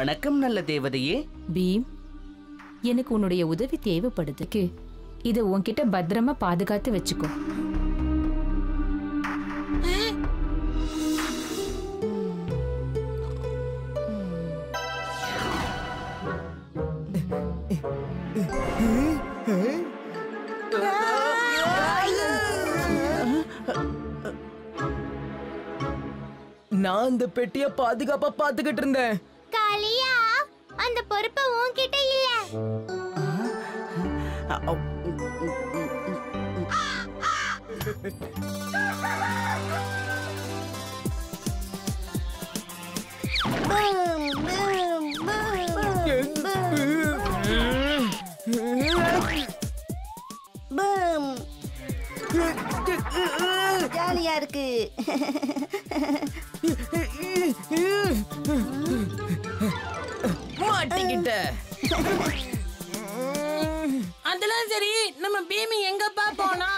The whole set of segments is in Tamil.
வணக்கம் நல்ல தேவதையே. பீம், எனக்கு உன்னுடைய உதவி தேவைப்படுது. இதை உன்கிட்ட பத்திரமா பாதுகாத்து வச்சுக்கோ. நான் அந்த பெட்டிய பாதுகாப்பா பாத்துக்கிட்டு இருந்தேன். காளியா, அந்த பொறுப்பு உன்கிட்ட இல்ல. ஜாலியா இருக்கு. மாட்டிக்கிட்ட. அதெல்லாம் சரி, நம்ம பீமி எங்கப்பா போனா?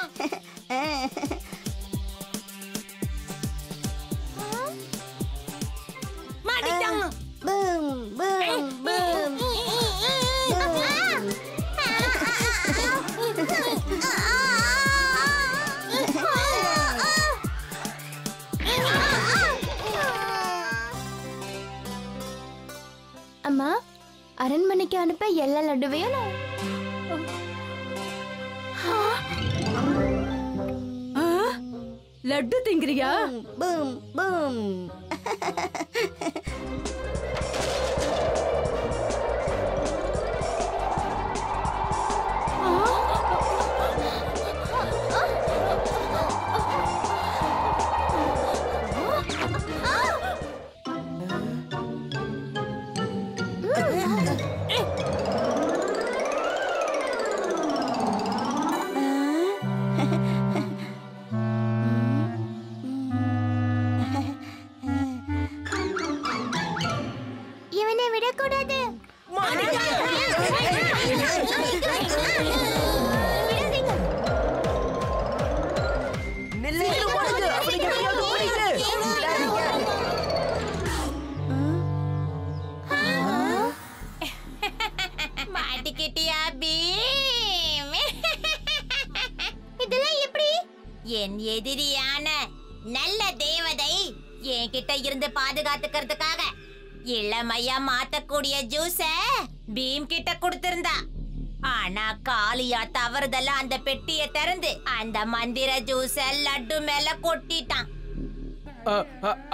மாட்டிட்டான். Boom boom boom. அம்மா, அரண்மனைக்கு அனுப்ப எல்லா லட்டுவையும் லட்டு திங்கிறியா? Boom boom. இவனை விடக்கூடாது. மாட்டிக்கிட்டியா பீம்? இதெல்லாம் எப்படி? என் எதிரியான நல்ல தேவதை என்கிட்ட இருந்து பாதுகாத்துக்கிறதுக்காக இளமையா மாத்தக்கூடிய ஜூஸ பீம் கிட்ட கொடுத்திருந்தா. ஆனா காளியா தவறுதலா அந்த பெட்டியை திறந்து அந்த மந்திர ஜூஸ லட்டு மேல கொட்டிட்டான்.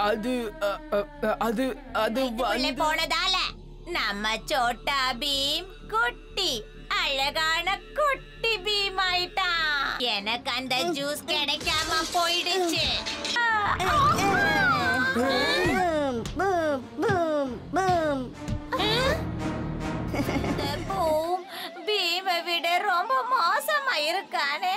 அது அது அது உள்ளே போனதால நம்ம சோட்டா பீம் குட்டி அழகான குட்டி பீம் ஆயிட்டான். எனக்கு அந்த ஜூஸ் கிடைக்காம போயிடுச்சு. Boom boom boom. இந்த பூம் பீமை விட ரொம்ப மோசமா இருக்கானே.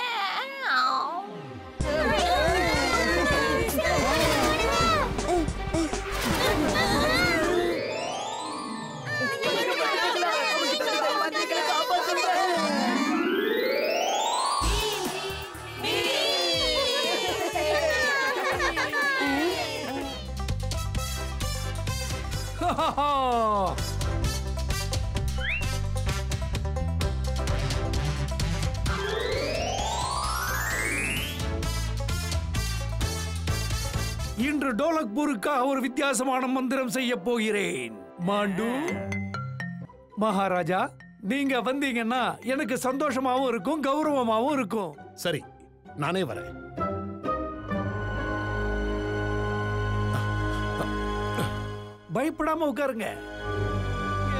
இன்று டோலக்பூருக்காக ஒரு வித்தியாசமான மந்திரம் செய்ய போகிறேன். மாண்டு மகாராஜா, நீங்க வந்தீங்கன்னா எனக்கு சந்தோஷமாவும் இருக்கும், கௌரவமாவும் இருக்கும். சரி, நானே வரேன். பயப்படாம உட்காருங்க.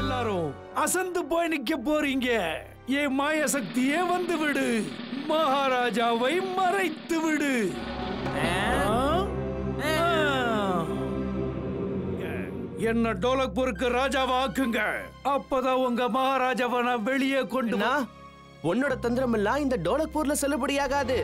எல்லாரும் அசந்து போய் நிக்க போறீங்க. என் மாய சக்தியே வந்து விடு, மகாராஜாவை மறைத்து விடு. என்ன டோலக்பூருக்கு ராஜாவை ஆக்குங்க. அப்பதான் உங்க மகாராஜாவை நான் வெளியே கொண்டு உன்னோட தந்திரம் எல்லாம் இந்த டோலக்பூர்ல செல்லுபடியாகாது.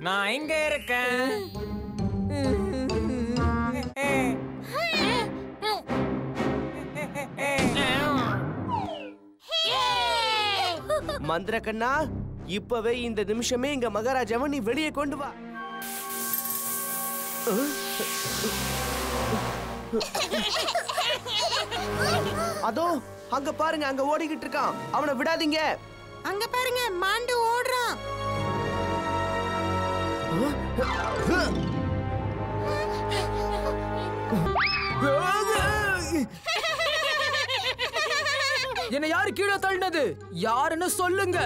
நான் எங்க இருக்கேன்? மந்திர கண்ணா, இப்பவே இந்த நிமிஷமே இங்க மகாராஜாவை நீ வெளியே கொண்டு வா. அதோ அங்க பாருங்க, அங்க ஓடிக்கிட்டு இருக்கான். அவனை விடாதீங்க. அங்க பாருங்க, மாண்டு ஓடுறான். என்ன யாரு கீழே தள்ளினது? யாருன்னு சொல்லுங்க.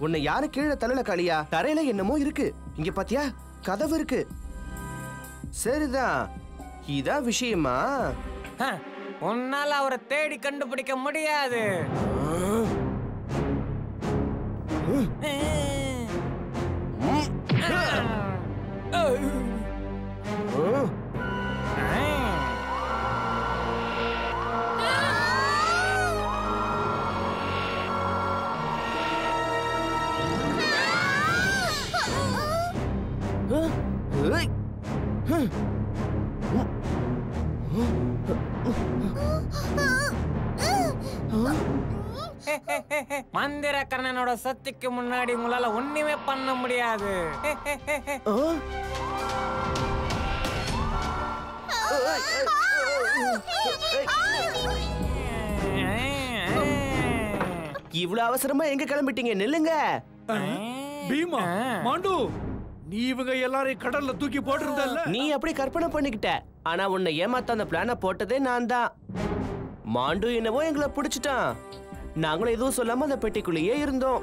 உன்னை யாரு கீழே தள்ளல காளியா? தரையில என்னமோ இருக்கு. இங்க பாத்தியா, கதவு இருக்கு. சரிதான், இதான் விஷயமா? உன்னால அவரை தேடி கண்டுபிடிக்க முடியாது. மந்திரக்கண்ணனோட சக்திக்கு முன்னாடி உங்களால ஒண்ணுமே பண்ண முடியாது. இவ்வளவு அவசரமா எங்க கிளம்பிட்டீங்க? நில்லுங்க. பீமா, மாண்டு, நீ இவங்க எல்லாரையும் கடல்ல தூக்கி போட்டிருந்தல்ல? நீ அப்படி கற்பனை பண்ணிக்கிட்ட. ஆனா உன்னை ஏமாத்த அந்த பிளான போட்டதே நான் தான். மாண்டு என்னவோ எங்களை பிடிச்சிட்டான். நாங்களும் எதுவும் சொல்லாம அந்த பெட்டிக்குள்ளேயே இருந்தோம்.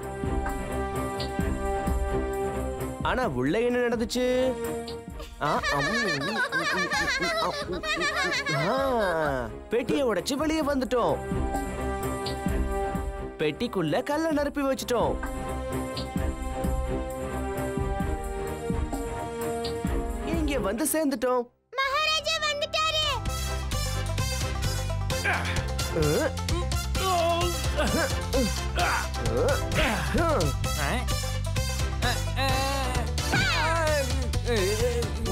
ஆனா உள்ள என்ன நடந்துச்சு? பெட்டியை உடைச்சு வெளியே வந்துட்டோம். பெட்டிக்குள்ள கல்ல நிரப்பி வச்சிட்டோம். இங்க வந்து சேர்ந்துட்டோம். மகாராஜா வந்துட்டாரு.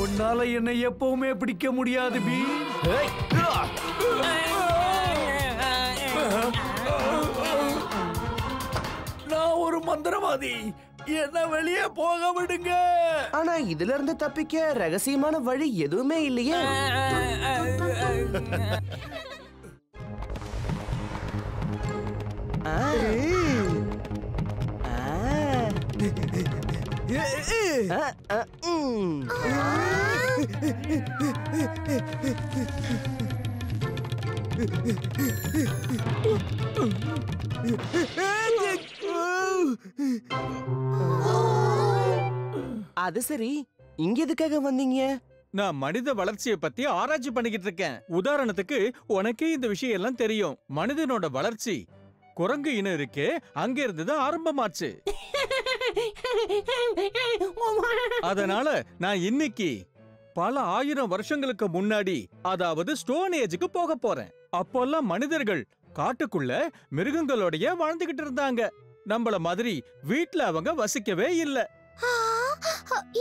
உன்னால என்னை எப்பவுமே பிடிக்க முடியாது பீ. நான் ஒரு மந்திரவாதி, என்ன வெளியே போக விடுங்க. ஆனா இதுல இருந்து தப்பிக்க ரகசியமான வழி எதுவுமே இல்லையே. அது சரி, இங்க எதுக்காக வந்தீங்க? நான் மனித வளர்ச்சியை பத்தி ஆராய்ச்சி பண்ணிக்கிட்டு இருக்கேன். உதாரணத்துக்கு உனக்கே இந்த விஷயம் எல்லாம் தெரியும். மனிதனோட வளர்ச்சி குரங்கு இனம் இருக்கே, அங்க இருந்துதான் ஆரம்பமாச்சு. அதனால நான் இன்னைக்கு பல ஆயிரம் வருஷங்களுக்கு முன்னாடி, அதாவது ஸ்டோன் ஏஜுக்கு போக போறேன். அப்போல்லாம் மனிதர்கள் காட்டுக்குள்ள மிருகங்களோடய வாழ்ந்துகிட்டு இருந்தாங்க. நம்மள மாதிரி வீட்ல அவங்க வசிக்கவே இல்ல.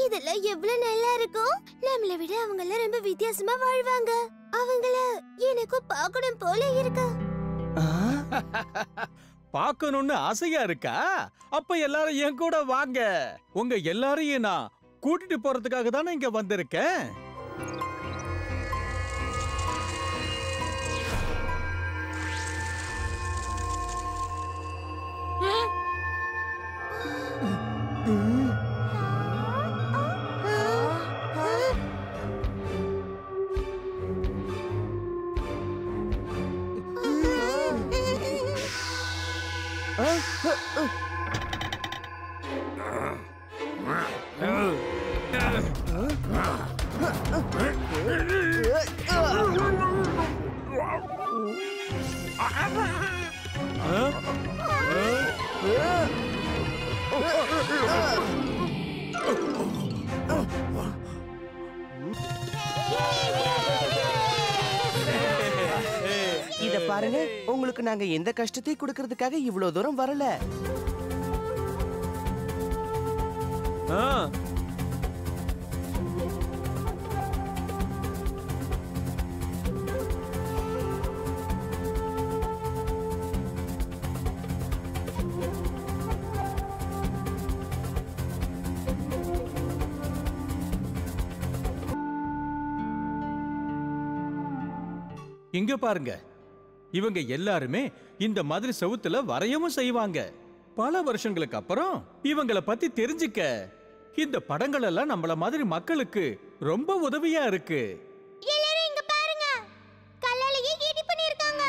இதெல்லாம் எவ்வளவு நல்லா இருக்கும். நம்மளை விட அவங்க எல்லாம் ரொம்ப வித்தியாசமா வாழ்வாங்க. அவங்கள எனக்கும் பார்க்கணும் போல இருக்கு. பார்க்கணும்னு ஆசையா இருக்கா? அப்ப எல்லாரும் என் கூட வாங்க. உங்க எல்லாரையும் நான் கூட்டிட்டு போறதுக்காக தானே இங்க வந்திருக்கேன். இத பாருங்க, உங்களுக்கு நாங்க எந்த கஷ்டத்தை கொடுக்கிறதுக்காக இவ்வளவு தூரம் வரல. இங்க பாருங்க, இவங்க எல்லாருமே இந்த மாதிரி செவுத்துல வரையவும் செய்வாங்க. பல வருஷங்களுக்கு அப்புறம் இவங்கள பத்தி தெரிஞ்சுக்க இந்த படங்கள் எல்லாம் நம்மள மாதிரி மக்களுக்கு ரொம்ப உதவியா இருக்கு. எல்லாரும் இங்க பாருங்க, கல்லாலேயே ஈடி பண்ணிருக்காங்க.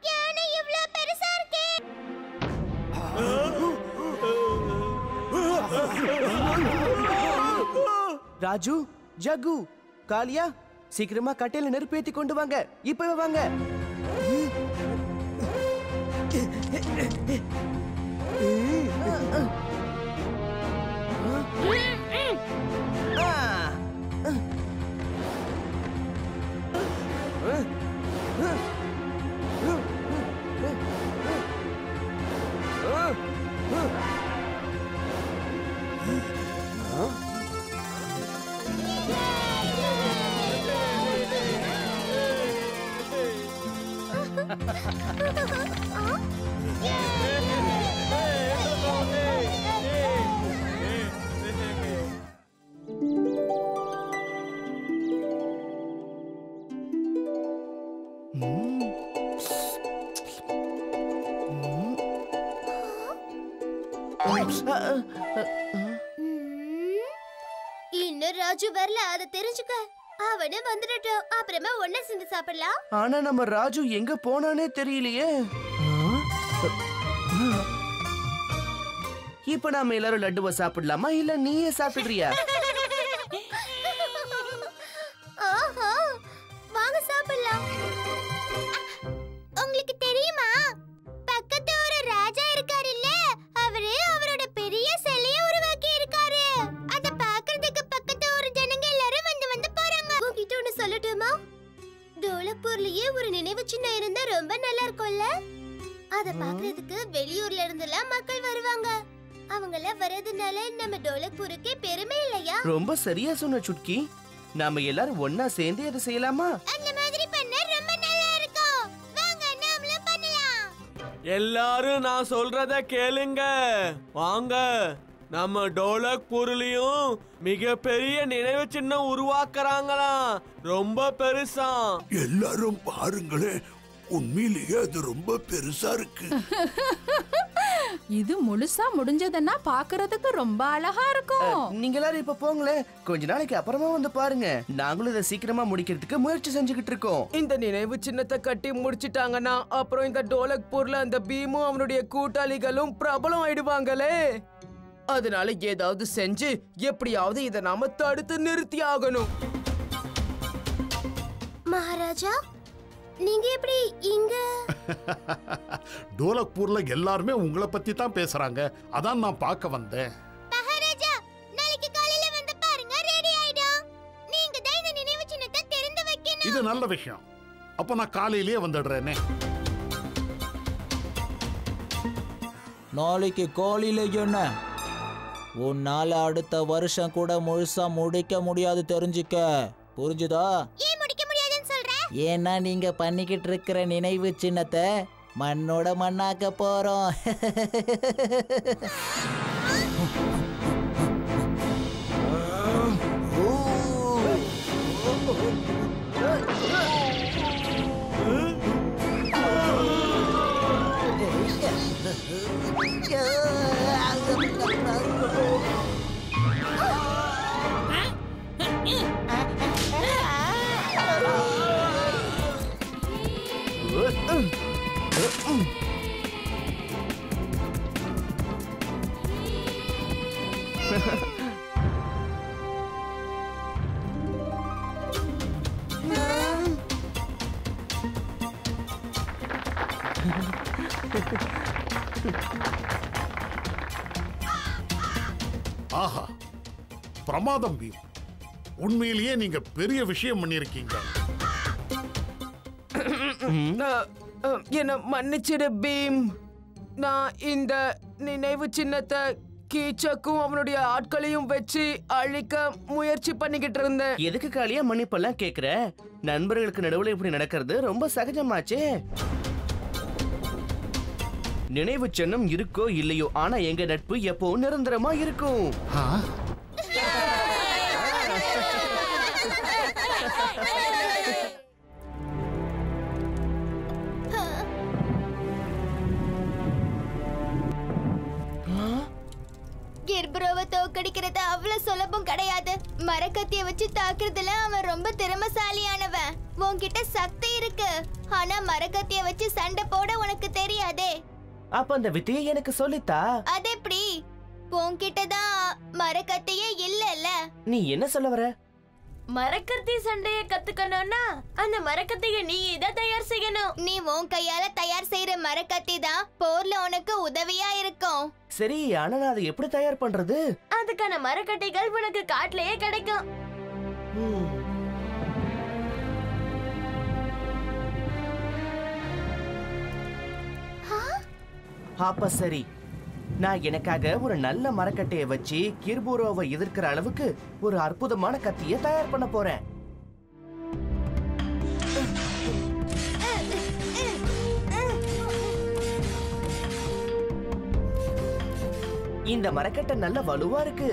யானை இவ்ளோ பெருசா இருக்கே. ராஜு, ஜகு, காளியா, சீக்கிரமா கட்டையில நெருப்பேத்தி கொண்டு வாங்க. இப்பவே வாங்க. இன்னும் ராஜு வரல, அதை தெரிஞ்சுக்க. அவனே வந்துடட்டும், அப்புறமா ஒண்ணா சேர்ந்து சாப்பிடலாம். ஆனா நம்ம ராஜு எங்க போனானே தெரியலையே. இப்ப நாம எல்லாரும் லட்டுவை சாப்பிடலாமா, இல்ல நீயே சாப்பிடுறியா? ஆஹா, வாங்க சாப்பிடலாம். உங்களுக்கு தெரியுமா, பக்கத்து ஒரு ராஜா இருக்காரு இல்ல, அவரு அவரோட பெரிய சிலையை உருவாக்கி இருக்காரு. அத பாக்குறதுக்கு பக்கத்து ஒரு ஜனங்க எல்லாரும் வந்து போறாங்க. உங்ககிட்ட ஒண்ணு சொல்லட்டுமா? டோலக்பூர்லயே ஒரு நினைவு சின்னம் இருந்தா ரொம்ப நல்லா இருக்கும்ல. அத பாக்குறதுக்கு வெளியூர்ல இருந்தெல்லாம் மக்கள் வருவாங்க. அவங்கள வரதுனால நம்ம டோலக்பூருக்கே பெருமை இல்லையா? ரொம்ப சரியா சொன்ன சுட்கி. நாம எல்லாரும் ஒன்னா சேர்ந்து அதை செய்யலாமா? அந்த மாதிரி பண்ண ரொம்ப நல்லா இருக்கும். வாங்க நாமளும் பண்ணலாம். எல்லாரும் நான் சொல்றத கேளுங்க. வாங்க, நம்ம டோலக்பூர்லயும் மிகப்பெரிய நினைவு சின்னம் உருவாக்குறாங்களாம். ரொம்ப பெருசா. எல்லாரும் பாருங்களேன், உண்மையிலேயே அது ரொம்ப பெருசா இருக்கு. இது முழுசா முடிஞ்சதுன்னா பாக்குறதுக்கு ரொம்ப அழகா இருக்கும். நீங்க எல்லாரும் இப்ப போங்களேன், கொஞ்ச நாளைக்கு அப்புறமா வந்து பாருங்க. நாங்களும் இதை சீக்கிரமா முடிக்கிறதுக்கு முயற்சி செஞ்சுக்கிட்டு இருக்கோம். இந்த நினைவு சின்னத்தை கட்டி முடிச்சிட்டாங்கன்னா அப்புறம் இந்த டோலக்பூர்ல அந்த பீமும் அவனுடைய கூட்டாளிகளும் பிரபலம் ஆயிடுவாங்களே. அதனால ஏதாவது செஞ்சு எப்படியாவது இதை நாம தடுத்து நிறுத்தி ஆகணும். மகாராஜா, நீங்க எப்படி இங்க? டோலக்பூர்ல எல்லாருமே உங்களை பத்தி தான் பேசுறாங்க. அதான் நான் பார்க்க வந்தேன். மகாராஜா, நாளைக்கு காலையில வந்து பாருங்க, ரெடி ஆயிடும். நீங்க தான் இந்த நினைவு சின்னத்தை திறந்து வைக்கணும். இது நல்ல விஷயம். அப்ப நான் காலையிலேயே வந்துடுறேனே. நாளைக்கு காலையில என்ன? உன்னால அடுத்த வருஷம் கூட முழுசா முடிக்க முடியாது, தெரிஞ்சுக்க. புரிஞ்சுதா? ஏன் முடிக்க முடியாதுன்னு சொல்ற? ஏன்னா நீங்க பண்ணிக்கிட்டு இருக்கிற நினைவு சின்னத்தை மண்ணோட மண்ணாக்க போறோம். ஆஹா, பிரமாதம் பீம். உண்மையிலேயே நீங்க பெரிய விஷயம் பண்ணிருக்கீங்க. என்ன மன்னிச்சிடு பீம். நான் இந்த நினைவு சின்னத்தை கீச்சக்கும் அவனுடைய ஆட்களையும் வச்சு அழிக்க முயற்சி பண்ணிக்கிட்டு இருந்தேன். எதுக்கு காளியா மன்னிப்பெல்லாம் கேக்குற? நண்பர்களுக்கு நடுவுல இப்படி நடக்கிறது ரொம்ப சகஜமாச்சே. நினைவு சின்னம் இருக்கோ இல்லையோ, ஆனா எங்க நட்பு எப்பவும் நிரந்தரமா இருக்கும். கிர்பரோவை தோக்கடிக்கிறது அவ்வளவு சுலபம் கிடையாது. மரக்கத்திய வச்சு தாக்குறதுல அவன் ரொம்ப திறமைசாலியானவன். உன்கிட்ட சக்தி இருக்கு, ஆனா மரக்கத்திய வச்சு சண்டை போட உனக்கு தெரியாதே. அப்ப அந்த வித்தையை எனக்கு சொல்லித்தா. அது எப்படி? உன்கிட்டதான் மரக்கத்தியே இல்லல்ல. நீ என்ன சொல்ல வர? மரக்கத்தி சண்டைய கத்துக்கணும்னா அந்த மரக்கத்திய நீ இத தயார் செய்யணும். நீ உன் கையால தயார் செய்யற மரக்கத்தி தான் போர்ல உனக்கு உதவியா இருக்கும். சரி, ஆனா நான் அதை எப்படி தயார் பண்றது? அதுக்கான மரக்கட்டைகள் உனக்கு காட்டுலயே கிடைக்கும். அப்ப சரி, நான் எனக்காக ஒரு நல்ல மரக்கட்டையை வச்சு கிர்பூரோவை எதிர்க்கிற அளவுக்கு ஒரு அற்புதமான கத்தியை தயார் பண்ண போறேன். இந்த மரக்கட்டை நல்ல வலுவா இருக்கு.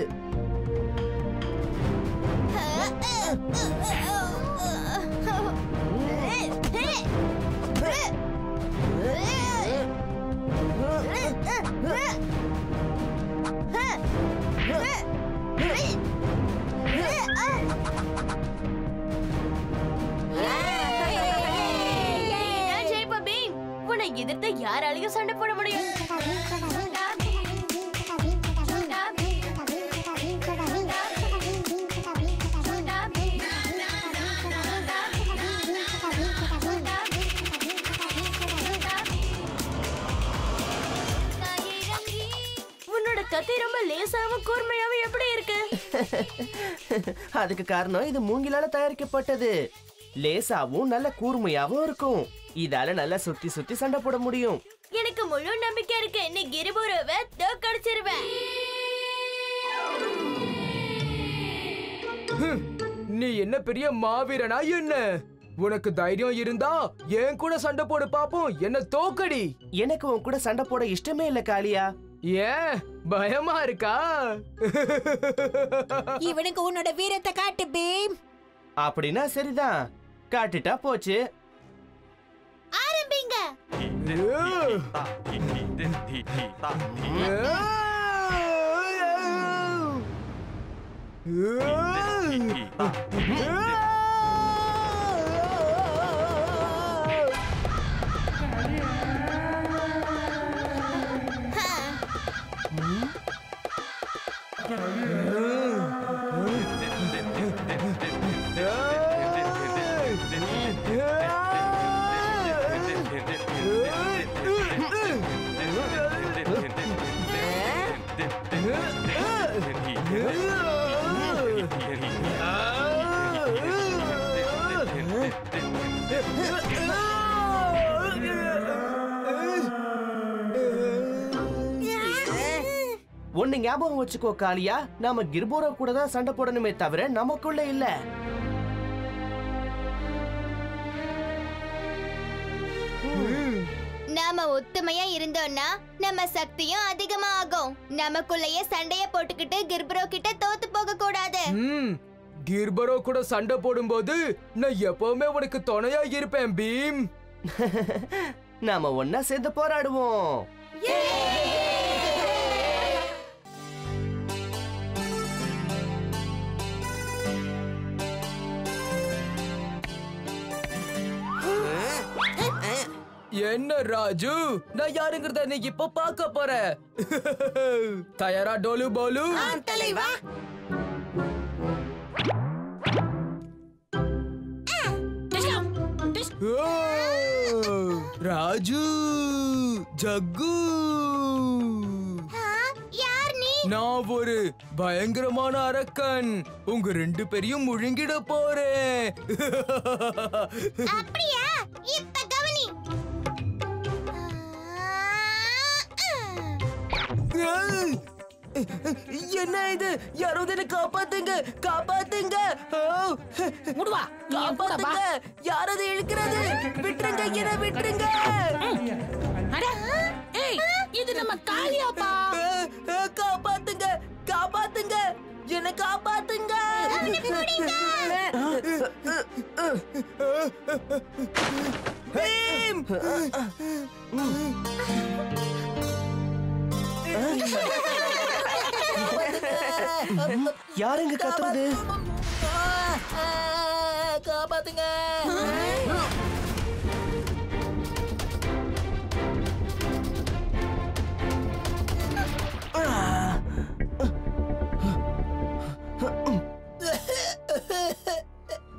உன்னை எதிர்த்து யாராலையும் சண்டை போட முடியும். உன்னோட கத்தி ரொம்ப லேசாவும் கூர்மையாவும் எப்படி இருக்கு? அதுக்கு காரணம் இது மூங்கிலால தயாரிக்கப்பட்டது. லேசாவும் நல்ல கூர்மையாவும் இருக்கும். இதால நல்லா சுத்தி சுத்தி சண்டை போட முடியும். எனக்கு முழு நம்பிக்கை இருக்கு, நீ கிர்பூரோவை தோக்கடிச்சிருவ. நீ என்ன பெரிய மாவீரனா என்ன? உனக்கு தைரியம் இருந்தா என் கூட சண்டை போடு பாப்போம், என்ன தோக்கடி. எனக்கு உன் கூட சண்டை போட இஷ்டமே இல்ல காளியா. ஏன் பயமா இருக்கா? இவனுக்கு உன்னோட வீரத்தை காட்டு பீம். அப்படின்னா சரிதான், காட்டுட்டா போச்சு. ஆரம்பிங்க. ஒன்னு ஞாபகம் வச்சுக்கோ காளியா, நாம கிர்பூரோ கூட தான் சண்டை போடணுமே தவிர நமக்குள்ள இல்ல. நாம ஒத்துமையா இருந்தோம்னா நம்ம சக்தியும் அதிகமா ஆகும். நமக்குள்ளேயே சண்டைய போட்டுக்கிட்டு கிர்பரோ கிட்ட தோத்து போக கூடாது. கிர்பரோ கூட சண்டை போடும்போது நான் எப்பவுமே உனக்கு துணையா இருப்பேன் பீம். நாம ஒன்னா சேர்ந்து போராடுவோம். என்ன ராஜு, நான் யாருங்கிறத நீ இப்ப பார்க்க போற. தயாரா டோலு போலு? தலைவா. ராஜு, ஜக்கு, யார் நீ? நான் ஒரு பயங்கரமான அரக்கன். உங்க ரெண்டு பேரையும் முழுங்கிட போறேன். அப்படியா? இப்ப கவனி. என்ன இது? யாராவது என்ன காப்பாத்துங்க, காப்பாத்துங்க! முடுவா, காப்பாத்துங்க! யாராவது இழுக்கிறது? விட்டுருங்க, என்ன விட்டுருங்க! ஏய், இது நம்ம காளியாப்பா. காப்பாத்துங்க, காப்பாத்துங்க! என்ன காப்பாத்துங்க! பீம்! யாருங்க கத்துறது? காப்பாத்துங்க!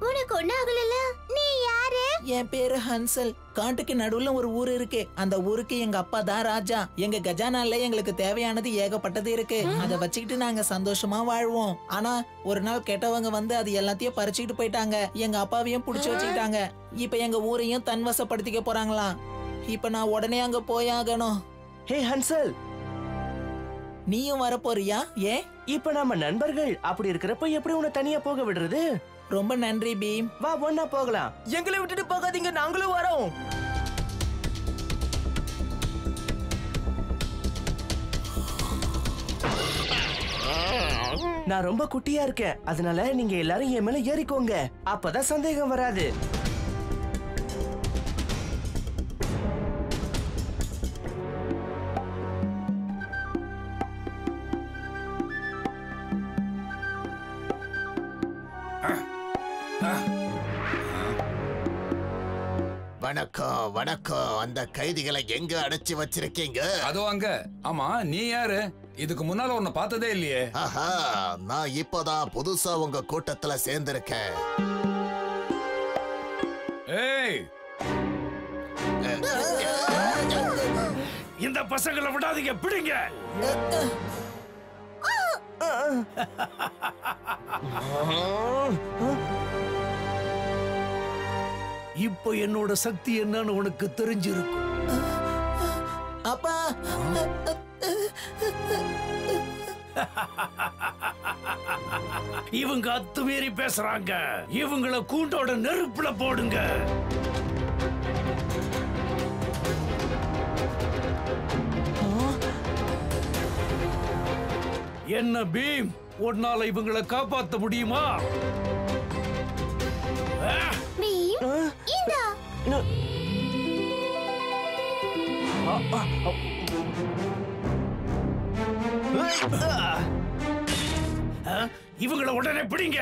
உனக்கு ஒண்ணு ஆகல. நீ யாரு? என் பேரு ஹன்சல். காட்டுக்கு நடுவுல ஒரு ஊர் இருக்கு. அந்த ஊருக்கு எங்க அப்பா தான் ராஜா. எங்க கஜானால எங்களுக்கு தேவையானது ஏகப்பட்டது இருக்கு. அதை வச்சுக்கிட்டு நாங்க சந்தோஷமா வாழ்வோம். ஆனா ஒரு நாள் கெட்டவங்க வந்து அது எல்லாத்தையும் பறிச்சுக்கிட்டு போயிட்டாங்க. எங்க அப்பாவையும் புடிச்சு வச்சுக்கிட்டாங்க. இப்ப எங்க ஊரையும் தன்வசப்படுத்திக்க போறாங்களாம். இப்ப நான் உடனே அங்க போயாகணும். ஹே ஹன்சல், நீயும் வர போறியா? ஏன்? இப்ப நம்ம நண்பர்கள். அப்படி இருக்கிறப்ப எப்படி உன்னை தனியா போக விடுறது? ரொம்ப நன்றி பீம். வா, ஒன்னா போகலாம். எங்களை விட்டுட்டு போகாதீங்க, நாங்களும் வரோம். நான் ரொம்ப குட்டியா இருக்கேன், அதனால நீங்க எல்லாரும் என் மேல ஏறிக்கோங்க. அப்பதான் சந்தேகம் வராது. வணக்கம், வணக்கம். அந்த கைதிகளை எங்க அடைச்சு வச்சிருக்கீங்க? அதோ அங்க. ஆமா, நீ யாரு? இதுக்கு முன்னால உன்னை பார்த்ததே இல்லையே. ஆஹா, நான் இப்பதான் புதுசா உங்க கூட்டத்துல சேர்ந்திருக்கேன். ஏய், இந்த பசங்களை விடாதீங்க, பிடிங்க. இப்போ என்னோட சக்தி என்னன்னு உனக்கு தெரிஞ்சிருக்கும். அப்பா, இவங்க அத்துமீறி பேசுறாங்க. இவங்கள கூண்டோட நெருப்புல போடுங்க. என்ன பீம், உன்னால இவங்களை காப்பாத்த முடியுமா? இவங்களை உடனே பிடிங்க.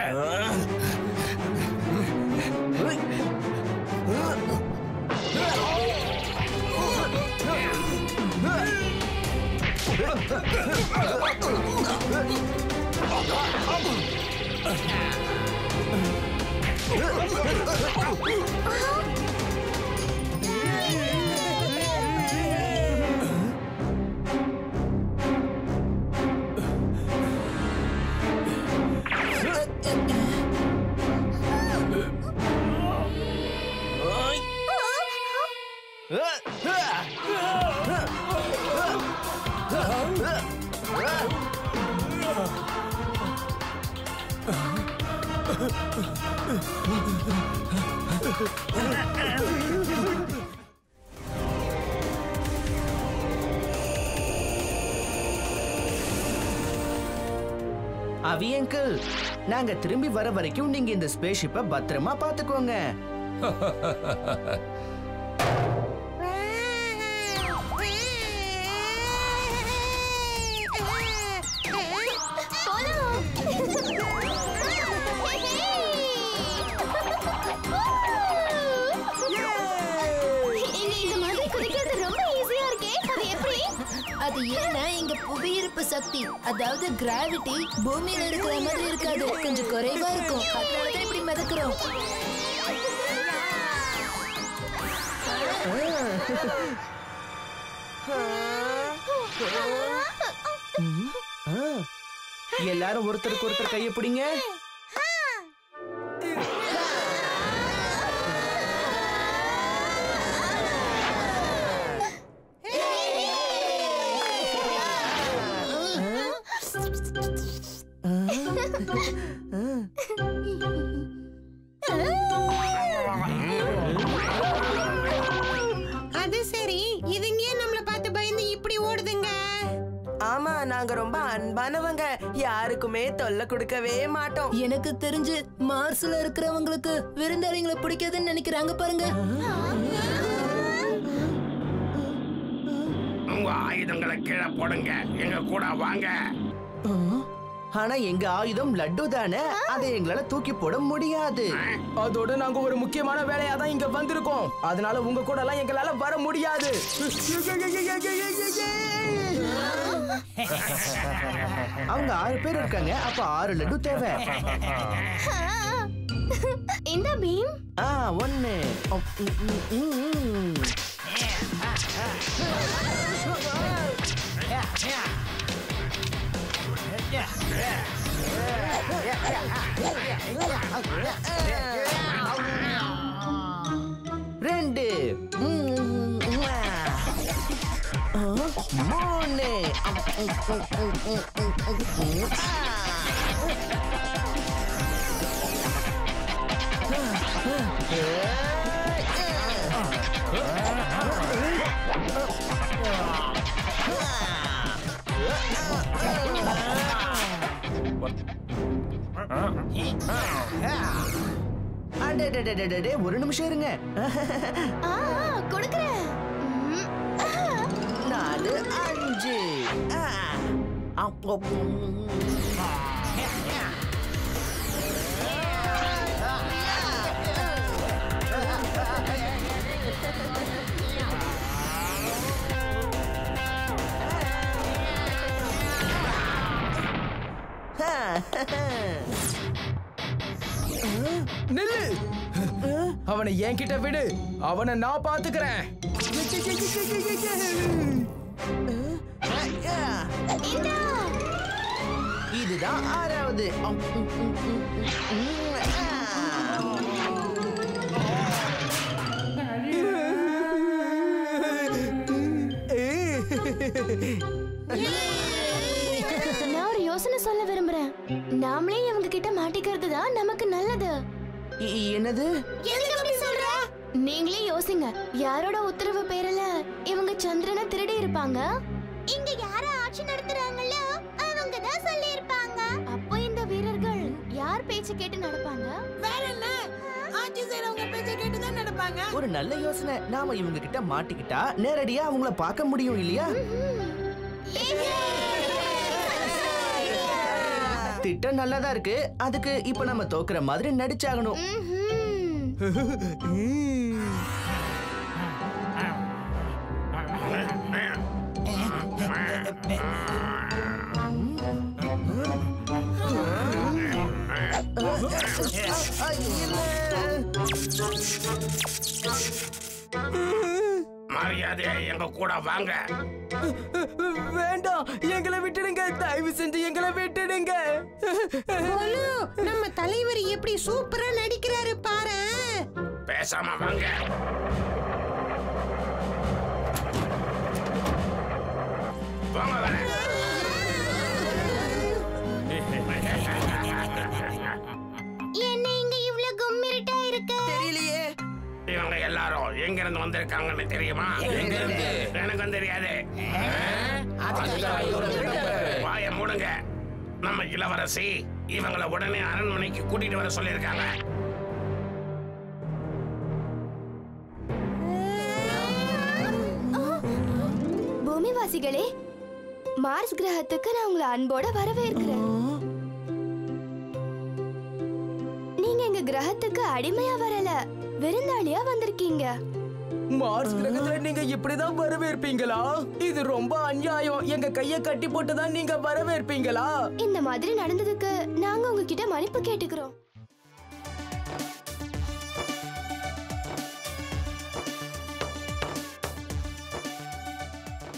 அவி அங்கிள், நாங்க திரும்பி வர வரைக்கும் நீங்க இந்த ஸ்பேஸ்ஷிப்பை பத்திரமா பாத்துக்கோங்க. அது ஏன்னா இங்க புவியீர்ப்பு சக்தி, அதாவது கிராவிட்டி பூமியில இருக்கிற மாதிரி இருக்காது, கொஞ்சம் குறைவா இருக்கும். அதனாலதான் இப்படி மிதக்கிறோம். எல்லாரும் ஒருத்தருக்கு ஒருத்தர் கையை பிடிங்க. நாங்க ரொம்ப அன்பானவங்க, யாருக்குமே தொல்லை கொடுக்கவே மாட்டோம். எனக்கு தெரிஞ்சு மார்ஸ்ல இருக்கிறவங்களுக்கு விருந்தாளிங்களை பிடிக்காதுன்னு நினைக்கிறாங்க பாருங்க. உங்க ஆயுதங்களை கீழே போடுங்க, எங்க கூட வாங்க. ஆனா எங்க ஆயுதம் லட்டு தானே, அதை எங்களால தூக்கி போட முடியாது. அதோட நாங்க ஒரு முக்கியமான வேலையா தான் இங்க வந்திருக்கோம், அதனால உங்க கூட எல்லாம் எங்களால வர முடியாது. அவங்க 6 பேர் இருக்காங்க, அப்ப 6 லட்டு தேவை. இந்த பீம் 1 2 ஒரு நிமிஷம் இருங்க. கொடுக்கிறேன். 4 5 நில்லு, அவனை என்கிட்ட விடு, அவனை நான் பாத்துக்கிறேன். இதுதான் 6வது. நான் ஒரு யோசனை சொல்ல விரும்புறேன். நாமளே இவங்க கிட்ட மாட்டிக்கிறது தான் நமக்கு நல்லது. என்னது? நீங்களே யோசிங்க, யாரோட உத்தரவு பேரல இவங்க சந்திரனை திருடி இருப்பாங்க? இங்க யார ஆட்சி நடத்துறாங்கல்ல அவங்க தான் சொல்லி இருப்பாங்க. அப்போ இந்த வீரர்கள் யார் பேச்ச கேட்டு நடப்பாங்க? வேற என்ன, ஆட்சி செய்றவங்க பேச்ச கேட்டு தான் நடப்பாங்க. ஒரு நல்ல யோசனை. நாம இவங்க கிட்ட மாட்டிக்கிட்டா நேரடியா அவங்கள பார்க்க முடியும் இல்லையா? திட்டம் நல்லதா இருக்கு. அதுக்கு இப்ப நம்ம தோக்குற மாதிரி நடிச்சாகணும். மரியாதையா எங்க கூட வாங்க. வேண்டாம், எங்களை விட்டுடுங்க, தயவு செஞ்சு எங்களை விட்டுடுங்க. நம்ம தலைவர் எப்படி சூப்பரா நடிக்கிறாரு பாரு. பேசாம வாங்க. என்ன இங்க இவ்ளோ கும்மிருட்டா இருக்கு? தெரியலையே. இவங்க எல்லாரும் எங்க இருந்து வந்திருக்காங்கன்னு தெரியுமா? எனக்கும் தெரியாது. வாய மூடுங்க. நம்ம இளவரசி இவங்களை உடனே அரண்மனைக்கு கூட்டிட்டு வர சொல்லியிருக்காங்க. பூமிவாசிகளே, மார்ஸ் கிரகத்துக்கு நான் உங்களை அன்போட வரவேற்கிறேன். நீங்க எங்க கிரகத்துக்கு அடிமையா வரல, விருந்தாளியா வந்திருக்கீங்க. மார்ஸ் கிரகத்துல நீங்க இப்படிதான் வரவேற்பீங்களா? இது ரொம்ப அநியாயம். எங்க கைய கட்டி போட்டுதான் நீங்க வரவேற்பீங்களா? இந்த மாதிரி நடந்ததுக்கு நாங்க உங்ககிட்ட மன்னிப்பு கேட்டுக்கிறோம்.